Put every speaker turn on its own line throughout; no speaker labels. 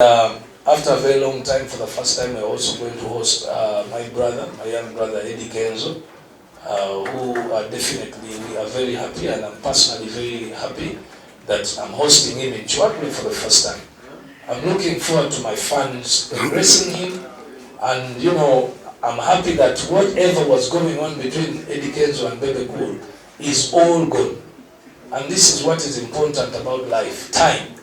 After a very long time, for the first time, we're also going to host my young brother, Eddy Kenzo, who definitely we are very happy, and I'm personally very happy that I'm hosting him in Ekiwatule for the first time. I'm looking forward to my fans embracing him, and I'm happy that whatever was going on between Eddy Kenzo and Bebe Cool is all gone. And this is what is important about life, time.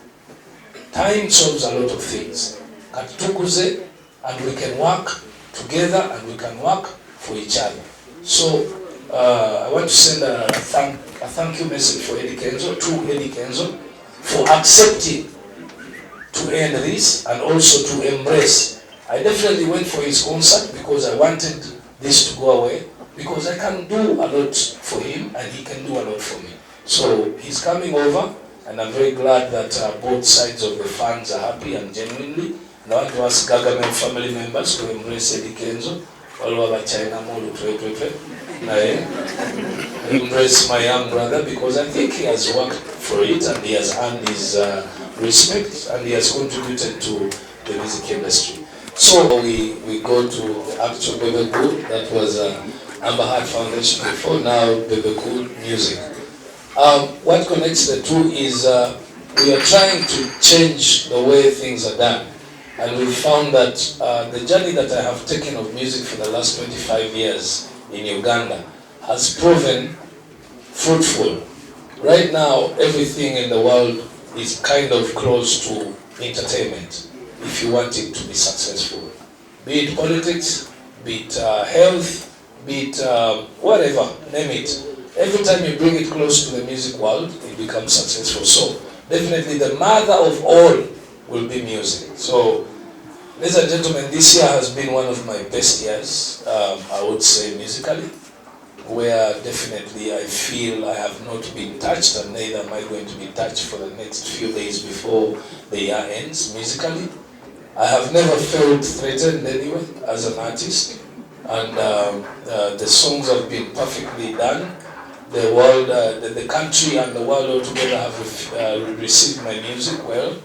Time solves a lot of things. Katukuze, and we can work together and we can work for each other. So I want to send a thank you message for Eddy Kenzo, to Eddy Kenzo, for accepting to end this and also to embrace. I definitely went for his concert because I wanted this to go away, because I can do a lot for him and he can do a lot for me. So he's coming over, and I'm very glad that both sides of the fans are happy and genuinely. And I want to ask Gagamel family members to embrace Eddy Kenzo. All over China, embrace my young brother, because I think he has worked for it and he has earned his respect and he has contributed to the music industry. So we go to the actual Bebe Cool. That was Amber Heart Foundation before, now Bebe Cool Music. What connects the two is we are trying to change the way things are done, and we found that the journey that I have taken of music for the last 25 years in Uganda has proven fruitful. Right now, everything in the world is kind of close to entertainment if you want it to be successful. Be it politics, be it health, be it whatever, name it. Every time you bring it close to the music world, it becomes successful. So definitely the mother of all will be music. So, ladies and gentlemen, this year has been one of my best years, I would say musically, where definitely I feel I have not been touched, and neither am I going to be touched for the next few days before the year ends musically. I have never felt threatened anyway as an artist, and the songs have been perfectly done. The world, the country and the world altogether have received my music well.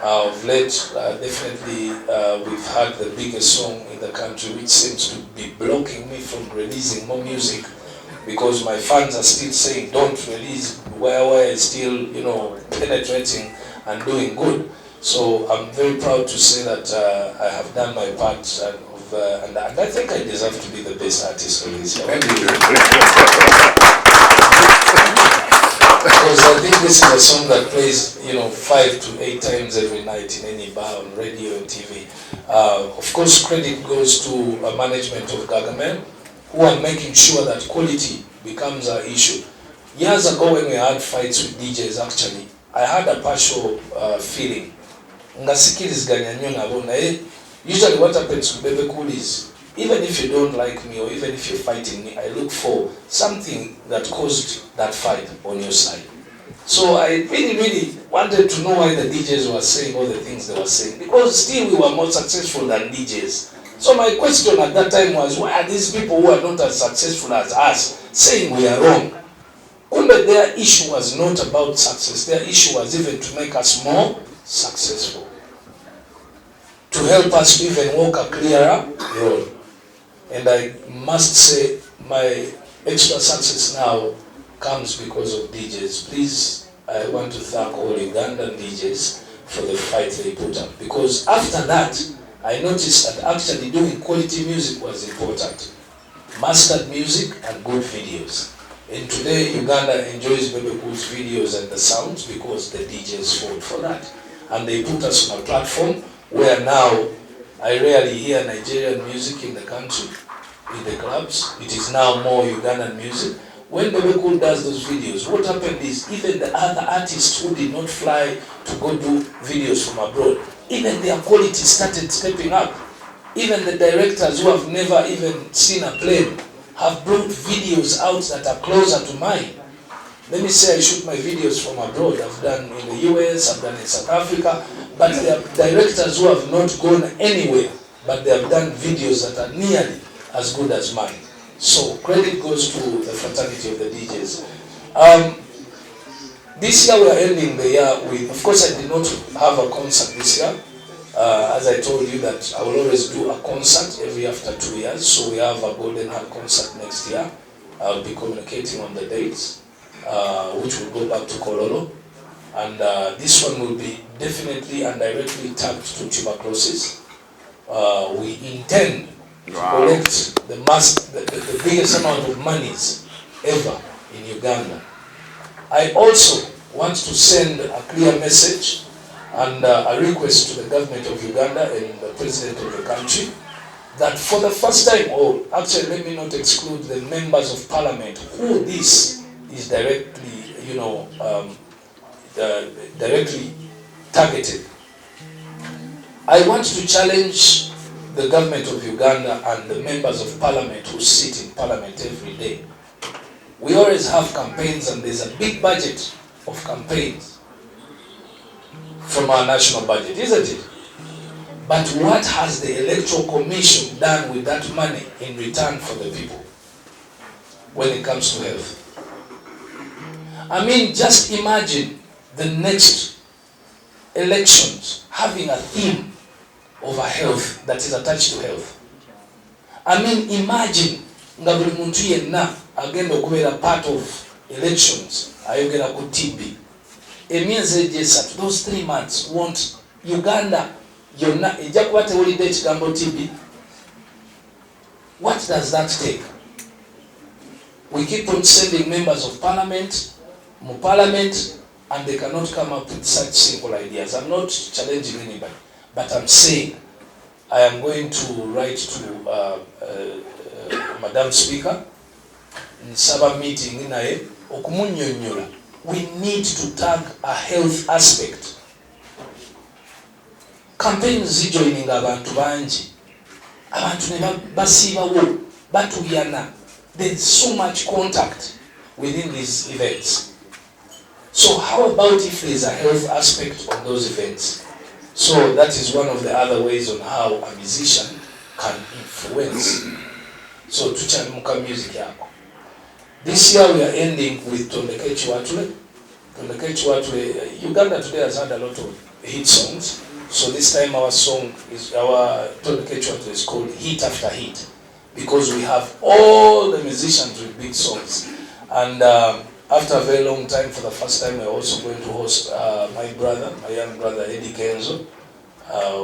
Of late, definitely we've had the biggest song in the country, which seems to be blocking me from releasing more music, because my fans are still saying don't release, where it's still penetrating and doing good. So I'm very proud to say that I have done my part, and I think I deserve to be the best artist of this year. Because I think this is a song that plays 5 to 8 times every night in any bar, on radio and TV. Of course, credit goes to management of Gagamel, who are making sure that quality becomes an issue. Years ago, when we had fights with DJs, actually, I had a partial feeling. Usually what happens to Bebe Cool is, even if you don't like me or even if you're fighting me, I look for something that caused that fight on your side. So I really wanted to know why the DJs were saying all the things they were saying, because still we were more successful than DJs. So my question at that time was, why are these people who are not as successful as us saying we are wrong? But their issue was not about success. Their issue was even to make us more successful, to help us even walk a clearer road. And I must say, my extra success now comes because of DJs. Please, I want to thank all Ugandan DJs for the fight they put up. Because after that, I noticed that actually doing quality music was important. Mastered music and good videos. And today, Uganda enjoys Bebe Cool's videos and the sounds because the DJs fought for that. And they put us on a platform where now I rarely hear Nigerian music in the country, in the clubs. It is now more Ugandan music. When Bebe Cool does those videos, what happened is even the other artists who did not fly to go do videos from abroad, even their quality started stepping up. Even the directors who have never even seen a plane have brought videos out that are closer to mine. Let me say I shoot my videos from abroad. I've done in the US, I've done in South Africa, but there are directors who have not gone anywhere, but they have done videos that are nearly as good as mine. So credit goes to the fraternity of the DJs. This year we are ending the year with, of course I did not have a concert this year. As I told you that I will always do a concert every after 2 years, so we have a Golden Heart concert next year. I'll be communicating on the dates, which will go back to Kololo. And this one will be definitely and directly tagged to tuberculosis. We intend to collect the biggest amount of monies ever in Uganda. I also want to send a clear message and a request to the government of Uganda and the president of the country that for the first time, or actually let me not exclude the members of parliament who this is directly, directly targeted. I want to challenge the government of Uganda and the members of parliament who sit in parliament every day. We always have campaigns and there's a big budget of campaigns from our national budget, isn't it? But what has the Electoral Commission done with that money in return for the people when it comes to health? I mean, just imagine the next elections having a theme of a health that is attached to health. I mean, imagine nga buli muntu yenna agenda okubeera part of elections ayogera ku TB. Emyezi egyesatu, those 3 months, want Uganda yonna ejja kuba tewulidde ekigambo TB. What does that take? We keep on sending members of parliament, parliament, and they cannot come up with such simple ideas. I'm not challenging anybody, but I'm saying I am going to write to Madam Speaker, nsaba meeting naye okumunyonyola. We need to tag a health aspect. Campaigns zijoininga abantu bangi. Abantu ne basiibawo batuyana. There's so much contact within these events. So how about if there's a health aspect on those events? So that is one of the other ways on how a musician can influence. So tuchamuka music yako. This year we are ending with Tondeka Ekiwatule. Tondeka Ekiwatule, Uganda today has had a lot of hit songs. So this time our Tondeka Ekiwatule is called Hit After Hit, because we have all the musicians with big songs. And after a very long time, for the first time, we're also going to host my young brother Eddy Kenzo,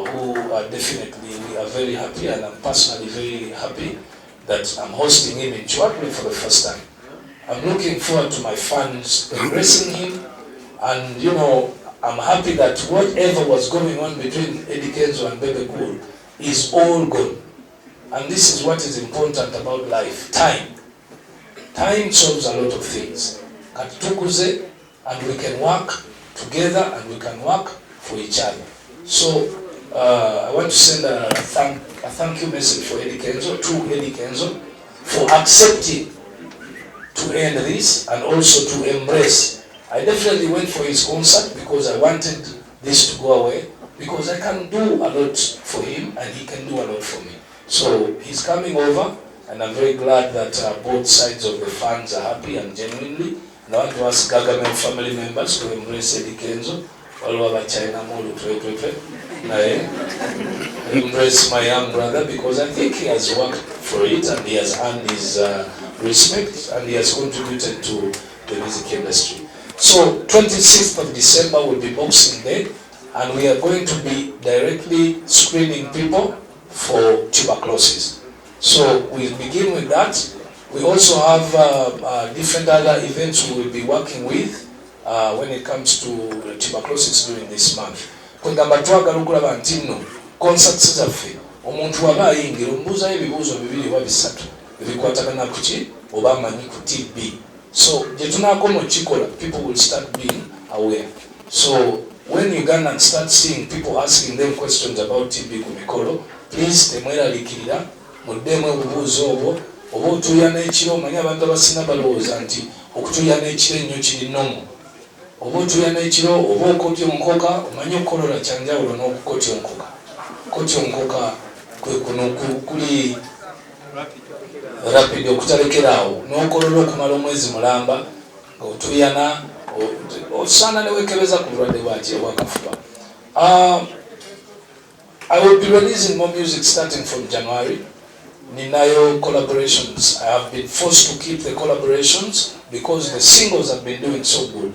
who definitely we are very happy, and I'm personally very happy that I'm hosting him in Ekiwatule for the first time. I'm looking forward to my fans embracing him, and I'm happy that whatever was going on between Eddy Kenzo and Bebe Cool is all gone. And this is what is important about life. Time. Time solves a lot of things. Katukuze, and we can work together and we can work for each other. So I want to send a thank you message for Eddy Kenzo, to Eddy Kenzo, for accepting to end this and also to embrace. I definitely went for his concert because I wanted this to go away, because I can do a lot for him and he can do a lot for me. So he's coming over, and I'm very glad that both sides of the fans are happy and genuinely. And I want to ask government family members to embrace Eddy Kenzo. All over China, embrace my young brother, because I think he has worked for it and he has earned his respect and he has contributed to the music industry. So 26th of December will be Boxing Day, and we are going to be directly screening people for tuberculosis. So we'll begin with that. We also have different other events we will be working with when it comes to tuberculosis during this month. Kwegamba twagala okulaba nti nno concerts zaffe omuntu waba ayingira omubuuzayo ebibuuzo 2 oba 3 ebikwatagana ku ki oba amanyi ku TB. So gye tunaakoma okikola, people will start being aware. So when Ugandans start seeing people asking them questions about TB ku mikolo, please temweralikirira, muddemu obubuuzo obwo. Oba otuuyana ekiro, omanyi abantu abasinga balowooza nti okutuuyana ekiro ennyo kiri nomo. Oba otuuyana ekiro, oba okotya omukoka, omanyi okukolola kyanjawulo n'okukotya omukoka. Okukotya omukoka kwe kuno kuli rapid okutalekerawo, n'okolola okumala omwezi mulamba, otuuyana, osaana ne weekebeza ku bulwadde bw'akafuba. I will be releasing more music starting from January. Ninayo collaborations. I have been forced to keep the collaborations because the singles have been doing so good.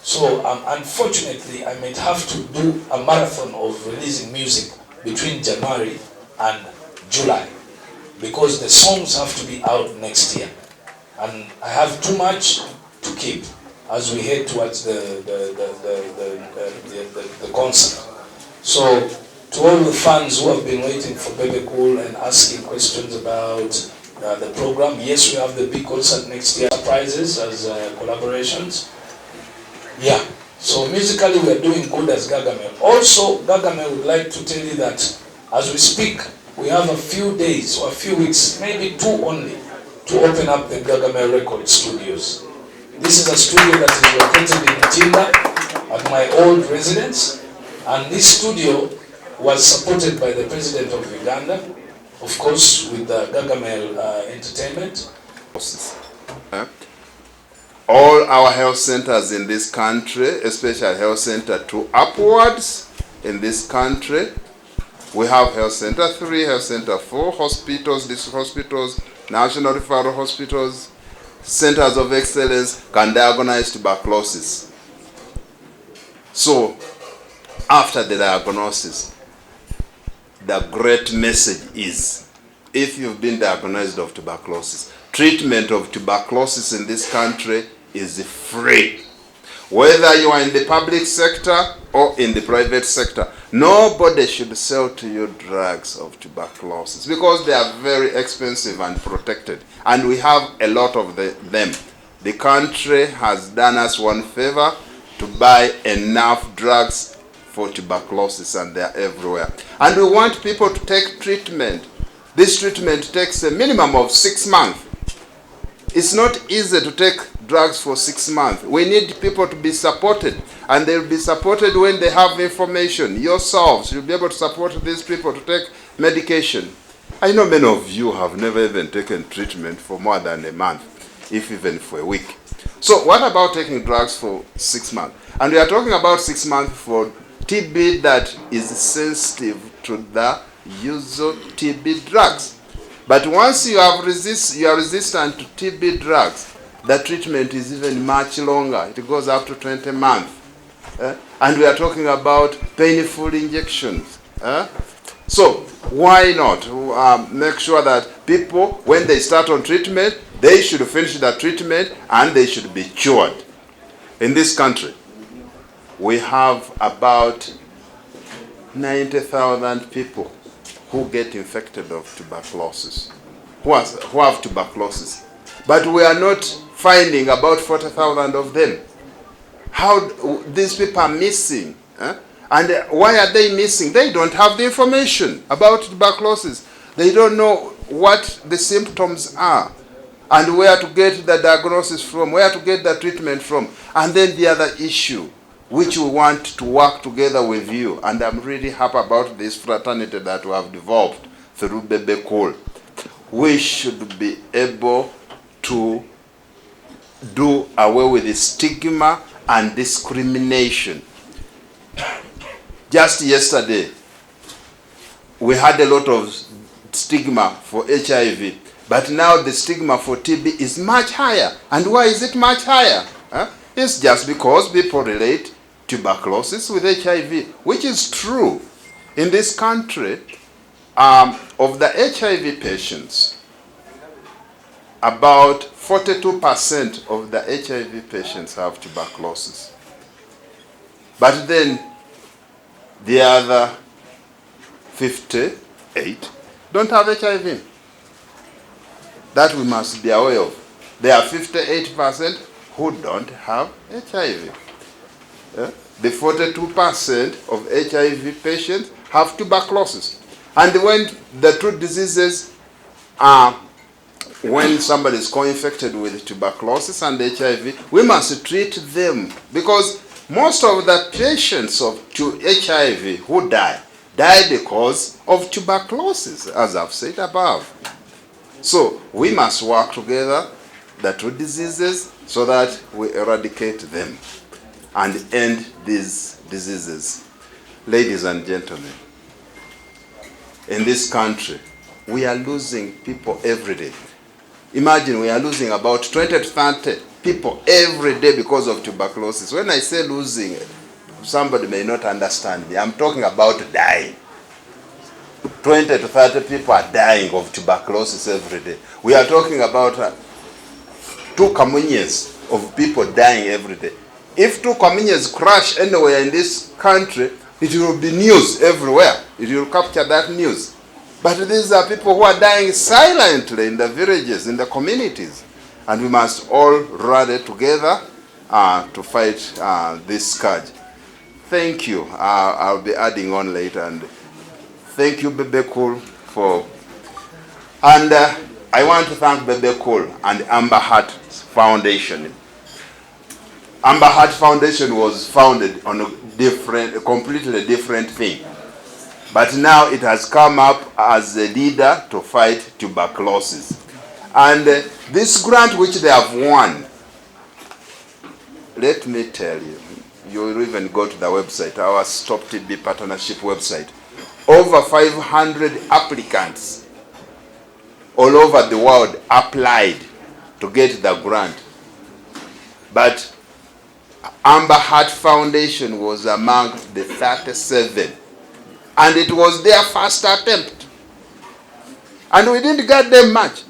So unfortunately, I might have to do a marathon of releasing music between January and July because the songs have to be out next year. And I have too much to keep as we head towards the concert. So to all the fans who have been waiting for Bebe Cool and asking questions about the program, yes, we have the big concert next year, surprises as collaborations. Yeah, so musically we are doing good as Gargamel. Also, Gargamel would like to tell you that as we speak, we have a few days or a few weeks, maybe 2 only, to open up the Gargamel Record Studios. This is a studio that is located in Tinda at my old residence, and this studio was supported by the President of Uganda, of course, with the Gargamel Entertainment.
All our health centers in this country, especially health center 2 upwards in this country, we have health center 3, health center 4, hospitals, district hospitals, national referral hospitals, centers of excellence can diagnose tuberculosis. So, after the diagnosis, the great message is, if you've been diagnosed of tuberculosis, treatment of tuberculosis in this country is free. Whether you are in the public sector or in the private sector, nobody should sell to you drugs of tuberculosis because they are very expensive and protected. And we have a lot of them. The country has done us one favor to buy enough drugs for tuberculosis, and they are everywhere. And we want people to take treatment. This treatment takes a minimum of 6 months. It's not easy to take drugs for 6 months. We need people to be supported, and they'll be supported when they have information. Yourselves, you'll be able to support these people to take medication. I know many of you have never even taken treatment for more than a month, if even for a week. So what about taking drugs for 6 months? And we are talking about 6 months for TB that is sensitive to the use of TB drugs. But once you are resistant to TB drugs, the treatment is even much longer. It goes up to 20 months. And we are talking about painful injections. So why not make sure that people, when they start on treatment, they should finish the treatment and they should be cured. In this country, we have about 90,000 people who get infected of tuberculosis, who have tuberculosis. But we are not finding about 40,000 of them. How these people are missing? And why are they missing? They don't have the information about tuberculosis. They don't know what the symptoms are and where to get the diagnosis from, where to get the treatment from. And then the other issue, which we want to work together with you, and I'm really happy about this fraternity that we have developed through Bebe Cool. We should be able to do away with the stigma and discrimination. Just yesterday, we had a lot of stigma for HIV, but now the stigma for TB is much higher. And why is it much higher? It's just because people relate tuberculosis with HIV, which is true. In this country, of the HIV patients, about 42% of the HIV patients have tuberculosis. But then the other 58 don't have HIV. That we must be aware of. There are 58% who don't have HIV. The 42% of HIV patients have tuberculosis. And when the two diseases are, when somebody is co-infected with tuberculosis and HIV, we must treat them, because most of the patients of HIV who die because of tuberculosis, as I've said above. So we must work together, the two diseases, so that we eradicate them and end these diseases. Ladies and gentlemen, in this country, we are losing people every day. Imagine we are losing about 20 to 30 people every day because of tuberculosis. When I say losing, somebody may not understand me. I'm talking about dying. 20 to 30 people are dying of tuberculosis every day. We are talking about 2 communions of people dying every day. If 2 communions crash anywhere in this country, it will be news everywhere. It will capture that news. But these are people who are dying silently in the villages, in the communities. And we must all rally together to fight this scourge. Thank you. I'll be adding on later. And thank you, Bebe Cool, for... And I want to thank Bebe Cool and Amber Heart Foundation. Amber Heart Foundation was founded on a completely different thing. But now it has come up as a leader to fight tuberculosis. And this grant which they have won, let me tell you, you will even go to the website, our Stop TB Partnership website. Over 500 applicants all over the world applied to get the grant. But Amber Heart Foundation was among the 37. And it was their first attempt. And we didn't get them much.